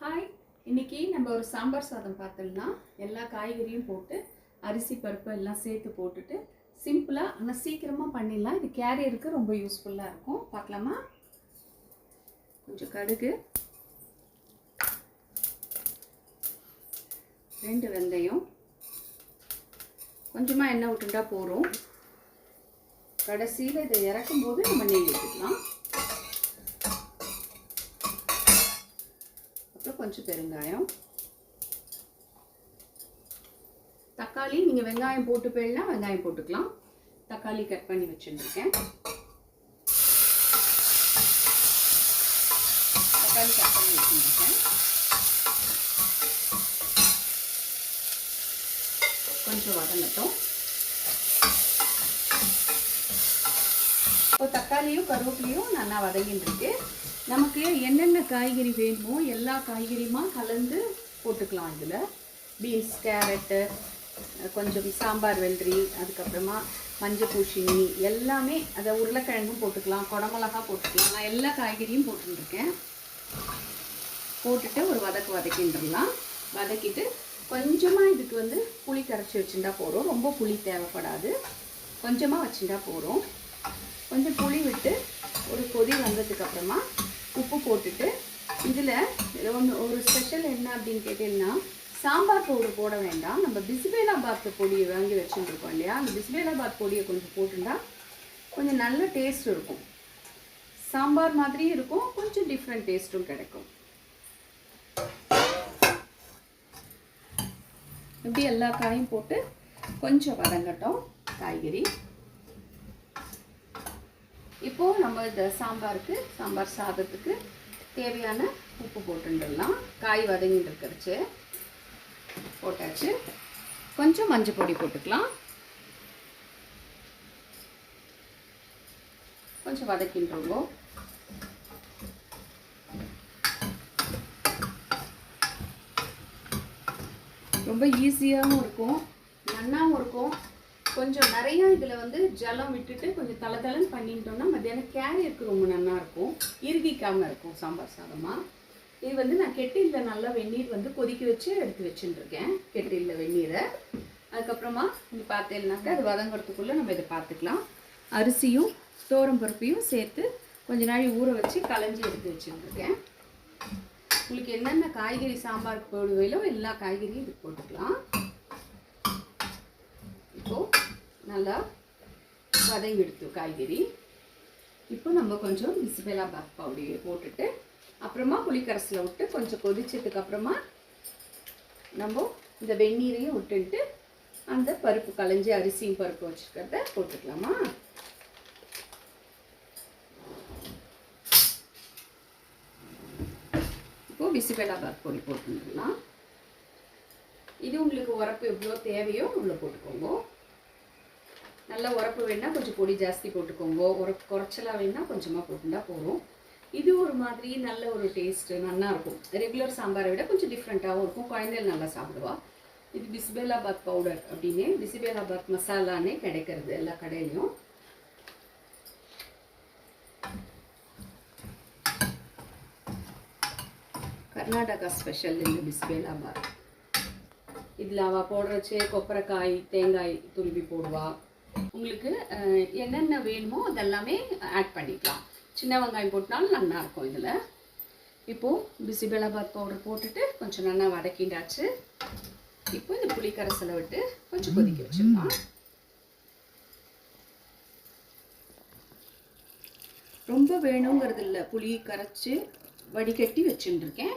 Hi, இன்னைக்கு நம்ம ஒரு சாம்பார் சாதம் பார்த்தோம்னா எல்லா காய்கறியும் போட்டு அரிசி பருப்பு எல்லாம் சேர்த்து போட்டுட்டு சிம்பிளாக ஆனால் சீக்கிரமாக பண்ணிடலாம். இது கேரியருக்கு ரொம்ப யூஸ்ஃபுல்லாக இருக்கும். பார்க்கலாமா? கொஞ்சம் கடுகு, 2 வெந்தயம், கொஞ்சமாக எண்ணெய் விட்டுட்டா போகிறோம். கடைசியில் இதை இறக்கும்போது நம்ம நெய் விட்டுக்கலாம். அப்புறம் கொஞ்சம் பெருங்காயம், தக்காளி. நீங்கள் வெங்காயம் போட்டு போயிடலாம், வெங்காயம் போட்டுக்கலாம். தக்காளி கட் பண்ணி வச்சுருக்கேன். தக்காளி கட் பண்ணி வச்சுருக்கேன். கொஞ்சம் வதங்கட்டும். இப்போ தக்காளியும் கருவேப்பிலையும் நல்லா வதங்கிட்டு இருக்கு. நமக்கு என்னென்ன காய்கறி வேணுமோ எல்லா காய்கறியுமா கலந்து போட்டுக்கலாம். இதில் பீன்ஸ், கேரட்டு, கொஞ்சம் சாம்பார் வெள்ளரி, அதுக்கப்புறமா மஞ்சள் பூசணி எல்லாமே, அதை உருளைக்கிழங்கும் போட்டுக்கலாம், குடமிளகா போட்டுக்கலாம். நான் எல்லா காய்கறியும் போட்டுருக்கேன். போட்டுட்டு ஒரு வதக்கிட்டுலாம். வதக்கிட்டு கொஞ்சமாக இதுக்கு புளி கரைச்சி வச்சுட்டா போகிறோம். ரொம்ப புளி தேவைப்படாது, கொஞ்சமாக வச்சுட்டா போகிறோம். கொஞ்சம் புளி விட்டு ஒரு கொதி வந்ததுக்கப்புறமா உப்பு போட்டுட்டு இதில் ஒரு ஸ்பெஷல் என்ன அப்படின்னு கேட்டிங்கன்னா, சாம்பார் பவுடர் போட வேண்டாம். நம்ம பிஸ்பேலாபாத் பொடியை வாங்கி வச்சுருக்கோம் இல்லையா, அந்த பிஸ்பேலாபாத் பொடியை கொஞ்சம் போட்டுட்டா கொஞ்சம் நல்ல டேஸ்ட் இருக்கும். சாம்பார் மாதிரியும் இருக்கும், கொஞ்சம் டிஃப்ரெண்ட் டேஸ்ட்டும் கிடைக்கும். இப்படி எல்லா காயும் போட்டு கொஞ்சம் வதங்கட்டும் காய்கறி. இப்போது நம்ம இந்த சாம்பார் சாதத்துக்கு தேவையான உப்பு போட்டுடலாம். காய் வதங்கிட்டு இருக்கிறச்சு போட்டாச்சு. கொஞ்சம் மஞ்சள் பொடி போட்டுக்கலாம். கொஞ்சம் வதக்கின்றோம். ரொம்ப ஈஸியாகவும் இருக்கும், நன்னாவும் இருக்கும். கொஞ்சம் நிறையா இதில் ஜலம் விட்டுட்டு கொஞ்சம் தளதளன்னு பண்ணிட்டோம்னா மத்தியானம் கேரியருக்கு ரொம்ப நல்லா இருக்கும், இறுகிக்காமல் இருக்கும் சாம்பார் சாதமாக. இது நான் கெட்டிலில் நல்லா வெந்நீர் கொதிக்க வச்சு எடுத்து வச்சுட்டுருக்கேன், கெட்டிலில் வெந்நீரை. அதுக்கப்புறமா நீ பார்த்தேன்னாக்கா அது வதங்கிறதுக்குள்ளே நம்ம இதை பார்த்துக்கலாம். அரிசியும் தோரம் பருப்பையும் சேர்த்து கொஞ்ச நாள் ஊற வச்சு களைஞ்சி எடுத்து வச்சுட்டுருக்கேன். உங்களுக்கு என்னென்ன காய்கறி சாம்பாருக்கு போடுவையிலோ எல்லா காய்கறியும் இதுக்கு போட்டுக்கலாம். இப்போது நல்லா வதங்கிடுத்து காய்கறி. இப்போ நம்ம கொஞ்சம் பிஸ்பேலாபாத் பவுடரை போட்டுட்டு அப்புறமா புளிக்கரசில் விட்டு கொஞ்சம் கொதிச்சதுக்கப்புறமா நம்ம இந்த வெந்நீரையும் விட்டுட்டு அந்த பருப்பு களைஞ்சி அரிசியும் பருப்பு வச்சுக்கிறத போட்டுக்கலாமா? இப்போது பிஸ்பேலாபாத் பொடி போட்டுக்கலாம். இது உங்களுக்கு உரப்பு எவ்வளோ தேவையோ அவ்வளோ போட்டுக்கோங்க. நல்லா உரப்பு வேணால் கொஞ்சம் பொடி ஜாஸ்தி போட்டுக்கோங்க, உரப்பு குறைச்சலாக வேணால் கொஞ்சமாக போட்டுட்டா போதும். இது ஒரு மாதிரி நல்ல ஒரு டேஸ்ட்டு நல்லாயிருக்கும். ரெகுலர் சாம்பாரை விட கொஞ்சம் டிஃப்ரெண்ட்டாகவும் இருக்கும், குழந்தைகள் நல்லா சாப்பிடுவா. இது பிஸ்பேலாபாத் பவுடர் அப்படின்னு, பிஸ்பேலாபாத் மசாலானே கிடைக்கிறது எல்லா கடையிலையும். கர்நாடகா ஸ்பெஷல் இந்த பிஸ்பேலாபாத். இதில் அவள் போடுறச்சு கொப்பரைக்காய், தேங்காய் துருவி போடுவா. உங்களுக்கு என்னென்ன வேணுமோ அதெல்லாமே ஆட் பண்ணிக்கலாம். சின்ன வெங்காயம் போட்டாலும் நல்லாயிருக்கும் இதில். இப்போது பிஸ்பேலாபாத் பவுடர் போட்டுட்டு கொஞ்சம் நல்லா வதக்கிண்டாச்சு. இப்போ இந்த புளி கரைசலை விட்டு கொஞ்சம் கொதிக்க வச்சுக்கலாம். ரொம்ப வேணுங்கிறது இல்லை, புளி கரைச்சி வடிகட்டி வச்சுட்டுருக்கேன்.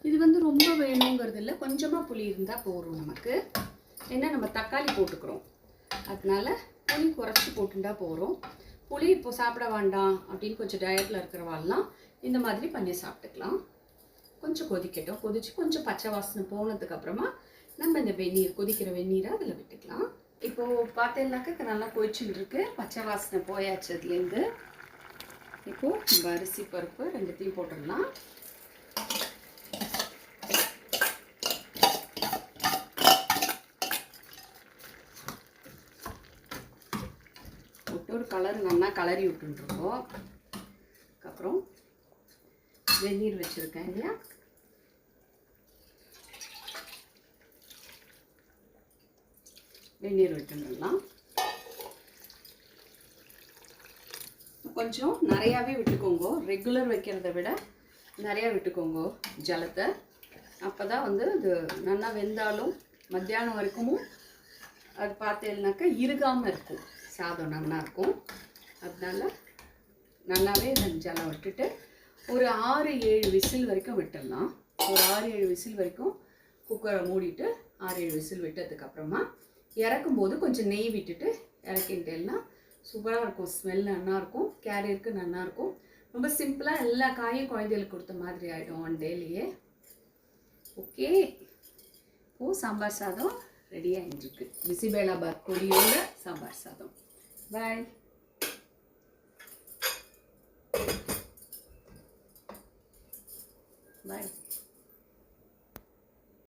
இது ரொம்ப வேணுங்கிறது இல்லை, கொஞ்சமாக புளி இருந்தால் போதும் நமக்கு. ஏன்னா நம்ம தக்காளி போட்டுக்கிறோம், அதனால புளி குறைச்சி போட்டுட்டா போகிறோம். புளி இப்போ சாப்பிட வேண்டாம் அப்படின்னு கொஞ்சம் டயட்டில் இருக்கிறவாள்லாம் இந்த மாதிரி பண்ணி சாப்பிட்டுக்கலாம். கொஞ்சம் கொதிக்கட்டும். கொதித்து கொஞ்சம் பச்சை வாசனை போனதுக்கப்புறமா நம்ம இந்த வெந்நீர், கொதிக்கிற வெந்நீரை அதில் விட்டுக்கலாம். இப்போது பார்த்தேன்னாக்கா நல்லா கொதிச்சுட்டு இருக்கு, பச்சை வாசனை போயாச்சு அதுலேருந்து. இப்போது நம்ம அரிசி பருப்பு ரெண்டுத்தையும் போட்டுடலாம். ஒரு கலர் நல்லா கலரி விட்டுருக்கோம். அப்புறம் வெந்நீர் வச்சுருக்கேன் இல்லையா, வெந்நீர் விட்டுடலாம். கொஞ்சம் நிறையாவே விட்டுக்கோங்க, ரெகுலர் வைக்கிறத விட நிறையா விட்டுக்கோங்க ஜலத்தை. அப்போ தான் வந்து இது நல்லா வெந்தாலும் மத்தியானம் வரைக்கும் அது பார்த்தேன்னாக்கா இறுகாமல் இருக்கும், சாதம் நல்லா இருக்கும். அதனால நல்லாவே ஜலம் விட்டுட்டு ஒரு 6-7 விசில் வரைக்கும் விட்டுடலாம். ஒரு 6-7 விசில் வரைக்கும் குக்கரை மூடிட்டு 6-7 விசில் விட்டதுக்கப்புறமா இறக்கும் போது கொஞ்சம் நெய் விட்டுட்டு இறக்கிட்டேன்னா சூப்பராக இருக்கும். ஸ்மெல் நல்லாயிருக்கும், கேரியருக்கு நல்லாயிருக்கும். ரொம்ப சிம்பிளாக எல்லா காயும் குழந்தைகளுக்கு கொடுத்த மாதிரி ஆகிடும் ஒன் டேலேயே. ஓகே, இப்போது சாம்பார் சாதம் ரெடி ஆகிட்டுருக்கு. பிசிபேலாபாத் பொடியோட சாம்பார் சாதம். பாய். Bye.